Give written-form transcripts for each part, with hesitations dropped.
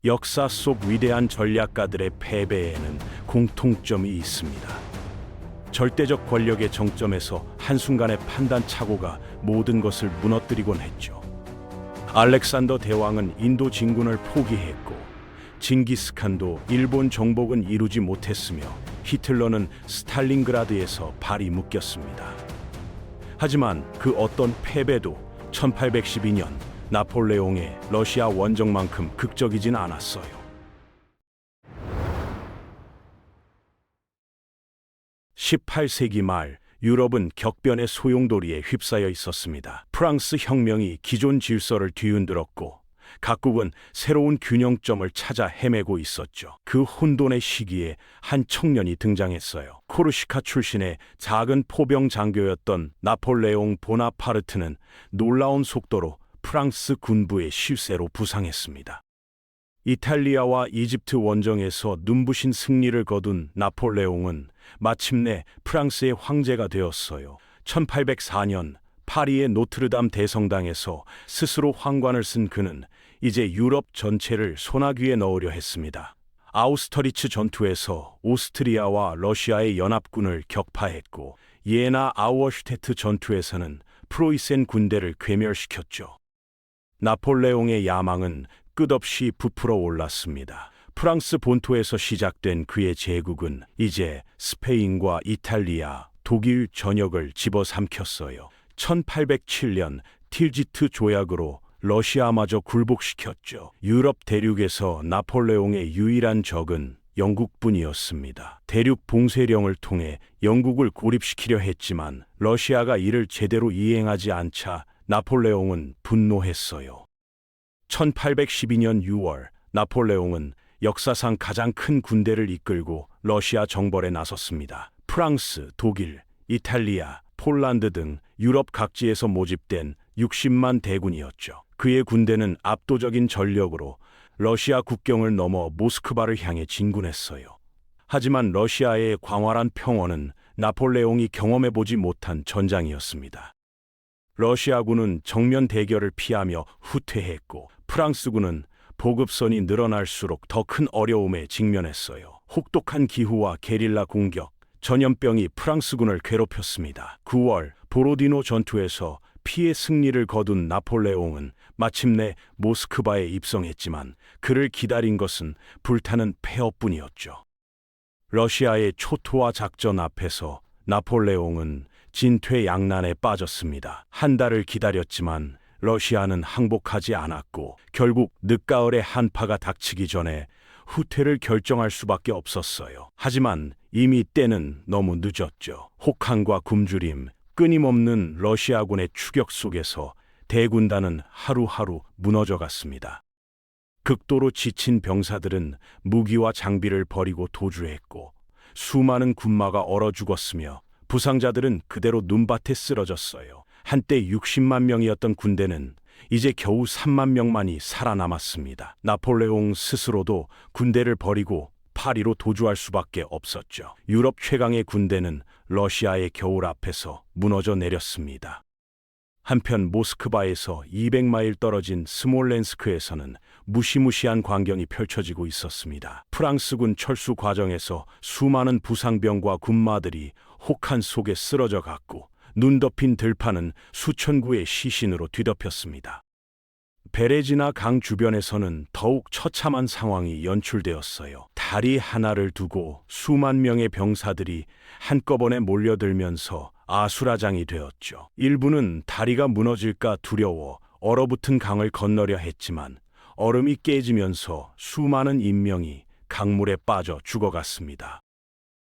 역사 속 위대한 전략가들의 패배에는 공통점이 있습니다. 절대적 권력의 정점에서 한순간의 판단 착오가 모든 것을 무너뜨리곤 했죠. 알렉산더 대왕은 인도 진군을 포기했고, 징기스칸도 일본 정복은 이루지 못했으며, 히틀러는 스탈린그라드에서 발이 묶였습니다. 하지만 그 어떤 패배도 1812년 나폴레옹의 러시아 원정만큼 극적이진 않았어요. 18세기 말 유럽은 격변의 소용돌이에 휩싸여 있었습니다. 프랑스 혁명이 기존 질서를 뒤흔들었고 각국은 새로운 균형점을 찾아 헤매고 있었죠. 그 혼돈의 시기에 한 청년이 등장했어요. 코르시카 출신의 작은 포병 장교였던 나폴레옹 보나파르트는 놀라운 속도로 프랑스 군부의 실세로 부상했습니다. 이탈리아와 이집트 원정에서 눈부신 승리를 거둔 나폴레옹은 마침내 프랑스의 황제가 되었어요. 1804년 파리의 노트르담 대성당에서 스스로 황관을 쓴 그는 이제 유럽 전체를 소나귀에 넣으려 했습니다. 아우스터리츠 전투에서 오스트리아와 러시아의 연합군을 격파했고, 예나 아우어슈테트 전투에서는 프로이센 군대를 괴멸시켰죠. 나폴레옹의 야망은 끝없이 부풀어 올랐습니다. 프랑스 본토에서 시작된 그의 제국은 이제 스페인과 이탈리아, 독일 전역을 집어삼켰어요. 1807년 틸지트 조약으로 러시아마저 굴복시켰죠. 유럽 대륙에서 나폴레옹의 유일한 적은 영국뿐이었습니다. 대륙 봉쇄령을 통해 영국을 고립시키려 했지만 러시아가 이를 제대로 이행하지 않자 나폴레옹은 분노했어요. 1812년 6월 나폴레옹은 역사상 가장 큰 군대를 이끌고 러시아 정벌에 나섰습니다. 프랑스, 독일, 이탈리아, 폴란드 등 유럽 각지에서 모집된 60만 대군이었죠. 그의 군대는 압도적인 전력으로 러시아 국경을 넘어 모스크바를 향해 진군했어요. 하지만 러시아의 광활한 평원은 나폴레옹이 경험해보지 못한 전장이었습니다. 러시아군은 정면 대결을 피하며 후퇴했고, 프랑스군은 보급선이 늘어날수록 더 큰 어려움에 직면했어요. 혹독한 기후와 게릴라 공격, 전염병이 프랑스군을 괴롭혔습니다. 9월 보로디노 전투에서 피해 승리를 거둔 나폴레옹은 마침내 모스크바에 입성했지만 그를 기다린 것은 불타는 폐허뿐이었죠. 러시아의 초토화 작전 앞에서 나폴레옹은 진퇴양난에 빠졌습니다. 한 달을 기다렸지만 러시아는 항복하지 않았고 결국 늦가을의 한파가 닥치기 전에 후퇴를 결정할 수밖에 없었어요. 하지만 이미 때는 너무 늦었죠. 혹한과 굶주림, 끊임없는 러시아군의 추격 속에서 대군단은 하루하루 무너져갔습니다. 극도로 지친 병사들은 무기와 장비를 버리고 도주했고, 수많은 군마가 얼어 죽었으며 부상자들은 그대로 눈밭에 쓰러졌어요. 한때 60만 명이었던 군대는 이제 겨우 3만 명만이 살아남았습니다. 나폴레옹 스스로도 군대를 버리고 파리로 도주할 수밖에 없었죠. 유럽 최강의 군대는 러시아의 겨울 앞에서 무너져 내렸습니다. 한편 모스크바에서 200마일 떨어진 스몰렌스크에서는 무시무시한 광경이 펼쳐지고 있었습니다. 프랑스군 철수 과정에서 수많은 부상병과 군마들이 혹한 속에 쓰러져 갔고, 눈 덮인 들판은 수천 구의 시신으로 뒤덮였습니다. 베레지나 강 주변에서는 더욱 처참한 상황이 연출되었어요. 다리 하나를 두고 수만 명의 병사들이 한꺼번에 몰려들면서 아수라장이 되었죠. 일부는 다리가 무너질까 두려워 얼어붙은 강을 건너려 했지만 얼음이 깨지면서 수많은 인명이 강물에 빠져 죽어갔습니다.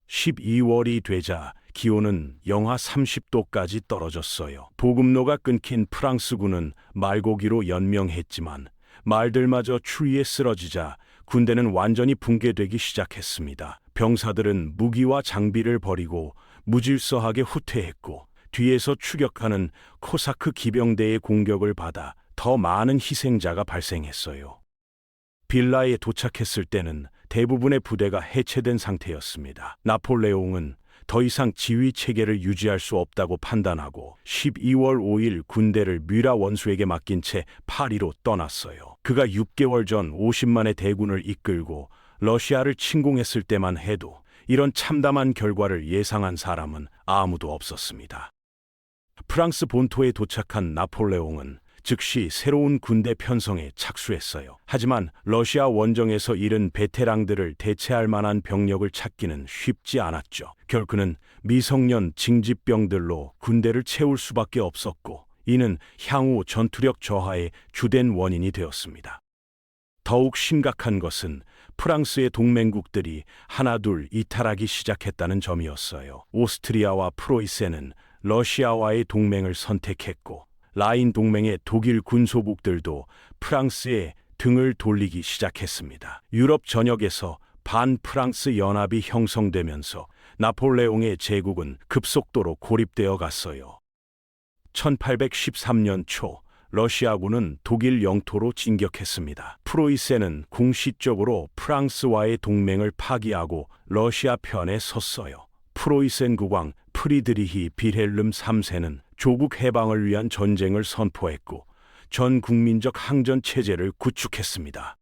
12월이 되자 기온은 영하 30도까지 떨어졌어요. 보급로가 끊긴 프랑스군은 말고기로 연명했지만 말들마저 추위에 쓰러지자 군대는 완전히 붕괴되기 시작했습니다. 병사들은 무기와 장비를 버리고 무질서하게 후퇴했고, 뒤에서 추격하는 코사크 기병대의 공격을 받아 더 많은 희생자가 발생했어요. 빌라에 도착했을 때는 대부분의 부대가 해체된 상태였습니다. 나폴레옹은 더 이상 지휘 체계를 유지할 수 없다고 판단하고 12월 5일 군대를 뮤라 원수에게 맡긴 채 파리로 떠났어요. 그가 6개월 전 50만의 대군을 이끌고 러시아를 침공했을 때만 해도 이런 참담한 결과를 예상한 사람은 아무도 없었습니다. 프랑스 본토에 도착한 나폴레옹은 즉시 새로운 군대 편성에 착수했어요. 하지만 러시아 원정에서 잃은 베테랑들을 대체할 만한 병력을 찾기는 쉽지 않았죠. 결국은 미성년 징집병들로 군대를 채울 수밖에 없었고, 이는 향후 전투력 저하의 주된 원인이 되었습니다. 더욱 심각한 것은 프랑스의 동맹국들이 하나둘 이탈하기 시작했다는 점이었어요. 오스트리아와 프로이센은 러시아와의 동맹을 선택했고, 라인 동맹의 독일 군소국들도 프랑스에 등을 돌리기 시작했습니다. 유럽 전역에서 반프랑스 연합이 형성되면서 나폴레옹의 제국은 급속도로 고립되어 갔어요. 1813년 초 러시아군은 독일 영토로 진격했습니다. 프로이센은 공식적으로 프랑스와의 동맹을 파기하고 러시아 편에 섰어요. 프로이센 국왕 프리드리히 빌헬름 3세는 조국 해방을 위한 전쟁을 선포했고 전 국민적 항전 체제를 구축했습니다.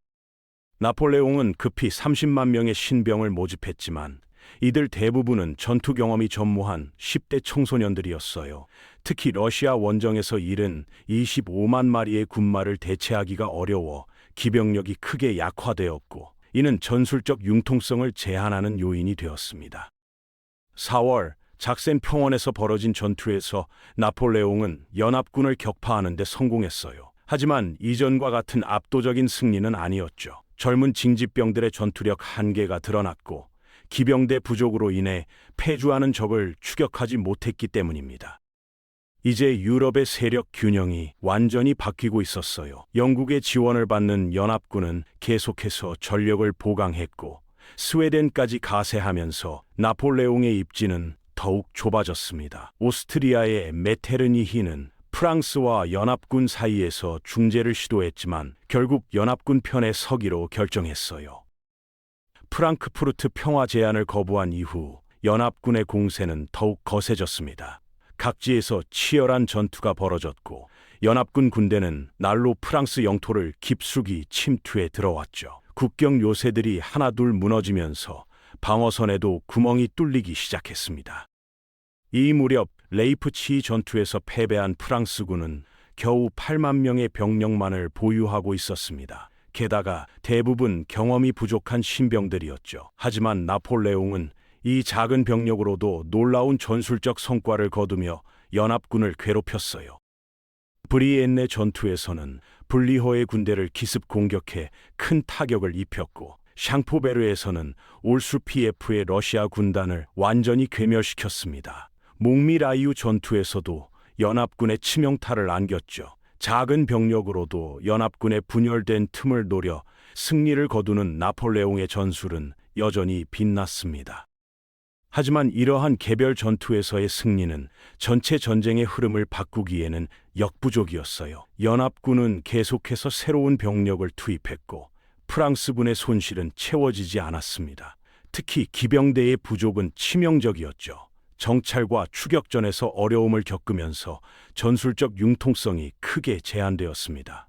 나폴레옹은 급히 30만 명의 신병을 모집했지만 이들 대부분은 전투 경험이 전무한 10대 청소년들이었어요. 특히 러시아 원정에서 잃은 25만 마리의 군마를 대체하기가 어려워 기병력이 크게 약화되었고, 이는 전술적 융통성을 제한하는 요인이 되었습니다. 4월 작센 평원에서 벌어진 전투에서 나폴레옹은 연합군을 격파하는 데 성공했어요. 하지만 이전과 같은 압도적인 승리는 아니었죠. 젊은 징집병들의 전투력 한계가 드러났고 기병대 부족으로 인해 패주하는 적을 추격하지 못했기 때문입니다. 이제 유럽의 세력 균형이 완전히 바뀌고 있었어요. 영국의 지원을 받는 연합군은 계속해서 전력을 보강했고 스웨덴까지 가세하면서 나폴레옹의 입지는 더욱 좁아졌습니다. 오스트리아의 메테르니히는 프랑스와 연합군 사이에서 중재를 시도했지만 결국 연합군 편에 서기로 결정했어요. 프랑크푸르트 평화 제안을 거부한 이후 연합군의 공세는 더욱 거세졌습니다. 각지에서 치열한 전투가 벌어졌고 연합군 군대는 날로 프랑스 영토를 깊숙이 침투해 들어왔죠. 국경 요새들이 하나둘 무너지면서 방어선에도 구멍이 뚫리기 시작했습니다. 이 무렵 레이프치히 전투에서 패배한 프랑스군은 겨우 8만 명의 병력만을 보유하고 있었습니다. 게다가 대부분 경험이 부족한 신병들이었죠. 하지만 나폴레옹은 이 작은 병력으로도 놀라운 전술적 성과를 거두며 연합군을 괴롭혔어요. 브리엔네 전투에서는 블리허의 군대를 기습 공격해 큰 타격을 입혔고, 샹포베르에서는 올수피에프의 러시아 군단을 완전히 괴멸시켰습니다. 몽미라이유 전투에서도 연합군의 치명타를 안겼죠. 작은 병력으로도 연합군의 분열된 틈을 노려 승리를 거두는 나폴레옹의 전술은 여전히 빛났습니다. 하지만 이러한 개별 전투에서의 승리는 전체 전쟁의 흐름을 바꾸기에는 역부족이었어요. 연합군은 계속해서 새로운 병력을 투입했고 프랑스군의 손실은 채워지지 않았습니다. 특히 기병대의 부족은 치명적이었죠. 정찰과 추격전에서 어려움을 겪으면서 전술적 융통성이 크게 제한되었습니다.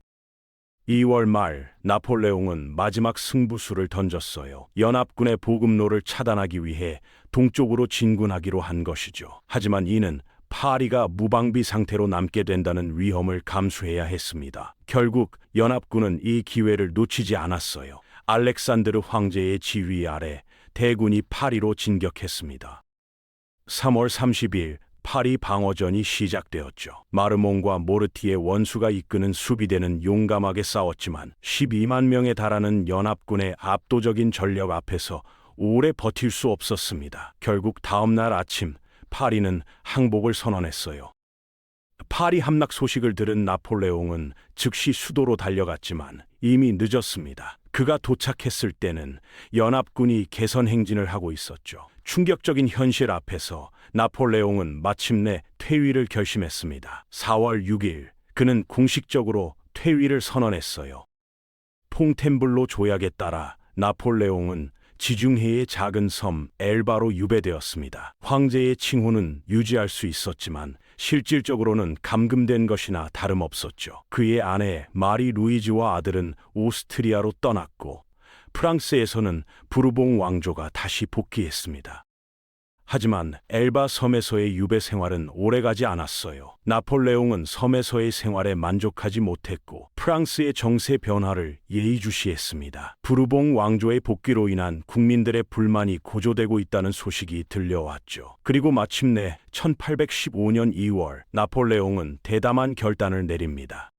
2월 말 나폴레옹은 마지막 승부수를 던졌어요. 연합군의 보급로를 차단하기 위해 동쪽으로 진군하기로 한 것이죠. 하지만 이는 파리가 무방비 상태로 남게 된다는 위험을 감수해야 했습니다. 결국 연합군은 이 기회를 놓치지 않았어요. 알렉산드르 황제의 지휘 아래 대군이 파리로 진격했습니다. 3월 30일 파리 방어전이 시작되었죠. 마르몽과 모르티의 원수가 이끄는 수비대는 용감하게 싸웠지만 12만 명에 달하는 연합군의 압도적인 전력 앞에서 오래 버틸 수 없었습니다. 결국 다음 날 아침 파리는 항복을 선언했어요. 파리 함락 소식을 들은 나폴레옹은 즉시 수도로 달려갔지만 이미 늦었습니다. 그가 도착했을 때는 연합군이 개선 행진을 하고 있었죠. 충격적인 현실 앞에서 나폴레옹은 마침내 퇴위를 결심했습니다. 4월 6일 그는 공식적으로 퇴위를 선언했어요. 퐁텐블로 조약에 따라 나폴레옹은 지중해의 작은 섬 엘바로 유배되었습니다. 황제의 칭호는 유지할 수 있었지만 실질적으로는 감금된 것이나 다름없었죠. 그의 아내 마리 루이즈와 아들은 오스트리아로 떠났고 프랑스에서는 부르봉 왕조가 다시 복귀했습니다. 하지만 엘바 섬에서의 유배 생활은 오래가지 않았어요. 나폴레옹은 섬에서의 생활에 만족하지 못했고 프랑스의 정세 변화를 예의주시했습니다. 부르봉 왕조의 복귀로 인한 국민들의 불만이 고조되고 있다는 소식이 들려왔죠. 그리고 마침내 1815년 2월 나폴레옹은 대담한 결단을 내립니다.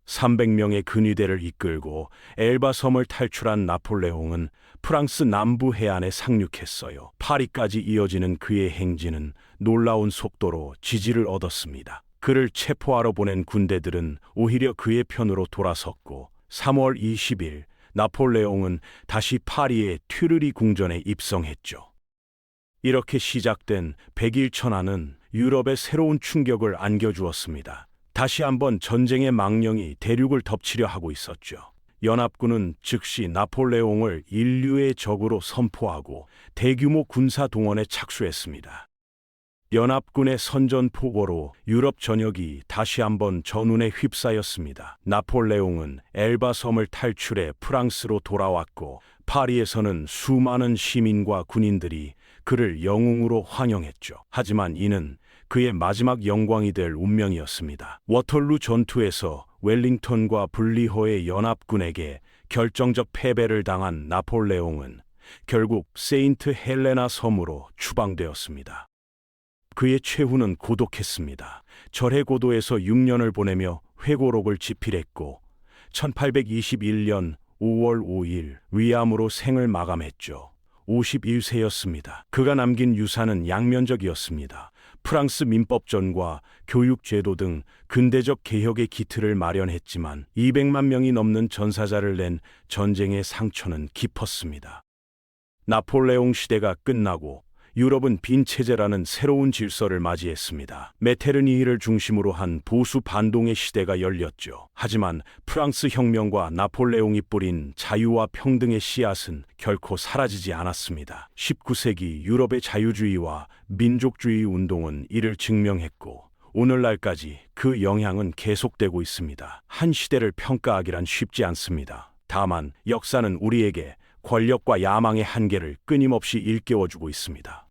300명의 근위대를 이끌고 엘바 섬을 탈출한 나폴레옹은 프랑스 남부 해안에 상륙했어요. 파리까지 이어지는 그의 행진은 놀라운 속도로 지지를 얻었습니다. 그를 체포하러 보낸 군대들은 오히려 그의 편으로 돌아섰고 3월 20일 나폴레옹은 다시 파리의 튜르리 궁전에 입성했죠. 이렇게 시작된 백일 천하는 유럽에 새로운 충격을 안겨주었습니다. 다시 한번 전쟁의 망령이 대륙을 덮치려 하고 있었죠. 연합군은 즉시 나폴레옹을 인류의 적으로 선포하고 대규모 군사 동원에 착수했습니다. 연합군의 선전포고로 유럽 전역이 다시 한번 전운에 휩싸였습니다. 나폴레옹은 엘바 섬을 탈출해 프랑스로 돌아왔고 파리에서는 수많은 시민과 군인들이 그를 영웅으로 환영했죠. 하지만 이는 그의 마지막 영광이 될 운명이었습니다. 워털루 전투에서 웰링턴과 블리호의 연합군에게 결정적 패배를 당한 나폴레옹은 결국 세인트 헬레나 섬으로 추방되었습니다. 그의 최후는 고독했습니다. 절해 고도에서 6년을 보내며 회고록을 집필했고 1821년 5월 5일 위암으로 생을 마감했죠. 51세였습니다. 그가 남긴 유산은 양면적이었습니다. 프랑스 민법전과 교육제도 등 근대적 개혁의 기틀을 마련했지만 200만 명이 넘는 전사자를 낸 전쟁의 상처는 깊었습니다. 나폴레옹 시대가 끝나고 유럽은 빈체제라는 새로운 질서를 맞이했습니다. 메테르니히를 중심으로 한 보수 반동의 시대가 열렸죠. 하지만 프랑스 혁명과 나폴레옹이 뿌린 자유와 평등의 씨앗은 결코 사라지지 않았습니다. 19세기 유럽의 자유주의와 민족주의 운동은 이를 증명했고 오늘날까지 그 영향은 계속되고 있습니다. 한 시대를 평가하기란 쉽지 않습니다. 다만 역사는 우리에게 권력과 야망의 한계를 끊임없이 일깨워주고 있습니다.